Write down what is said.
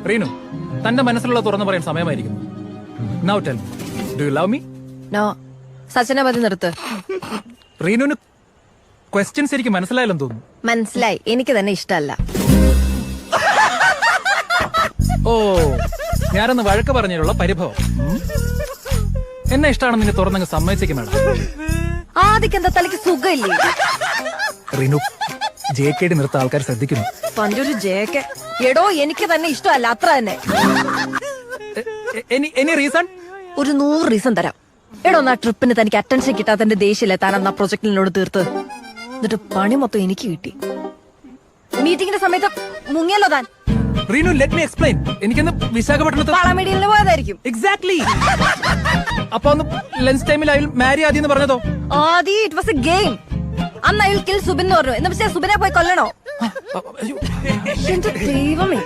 റീനു, തന്റെ മനസ്സിലുള്ള തുറന്നു പറയാൻ സമയമായിരിക്കുന്നു. Now tell me, do you love me? No. സച്ചിനെ മതി നിർത്ത്. റീനുവിന് ക്വസ്റ്റ്യൻസ് എനിക്ക് മനസ്സിലായാലെന്ന് തോന്നുന്നു. മനസ്സിലായി, എനിക്ക് തന്നെ ഇഷ്ടമല്ല. ഓ, ഞാനൊന്ന് വഴക്ക് പറഞ്ഞതിലുള്ള പരിഭവം. എന്നെ ഇഷ്ടമാണെന്ന് നിന്നെ തുറന്നങ്ങ് സമ്മതിച്ചേക്കും മേഡം. ആദ്യം എന്താ തലയ്ക്ക് സുഖമില്ലേ? റീനു, JKD നിർത്ത ആൾക്കാർ ശ്രദ്ധിക്കുന്നു. തന്റെ ഒരു ജേക്ക്. എടോ, എനിക്ക് തന്നെ ഇഷ്ടമല്ല, അത്ര തന്നെ. Any reason? ഒരു 100 റീസൺ തരാം. എടോ, ആ ട്രിപ്പിന് തനിക്ക് അറ്റൻഷൻ കിട്ടാത്തതിന്റെ ദേഷ്യല്ലേ താൻ അന്ന് ആ പ്രൊജക്ടിനോട് തീർത്ത്. എന്നിട്ട് പണി മൊത്തം എനിക്ക് കിട്ടി. മീറ്റിംഗിന്റെ സമയത്ത് മുങ്ങിയല്ലോ താൻ. Reenu, let me explain. എനിക്കൊന്ന് വിശാഖപട്ടണത്ത് പാളമേടിയിൽ പോയതായിരിക്കും. എക്സാക്ട്ലി. അപ്പൊ ഒന്ന് ലഞ്ച് ടൈമിൽ അയാൾ മാരി ആദ്യം എന്ന് പറഞ്ഞതോ? ആദി, ഇറ്റ് വാസ് എ ഗെയിം. അന്ന് അയാൾ കിൽ സുബിൻ എന്ന് പറഞ്ഞു. എന്ന് വെച്ചാൽ സുബിനെ പോയി കൊല്ലണോ? എന്റെ ദൈവമേ.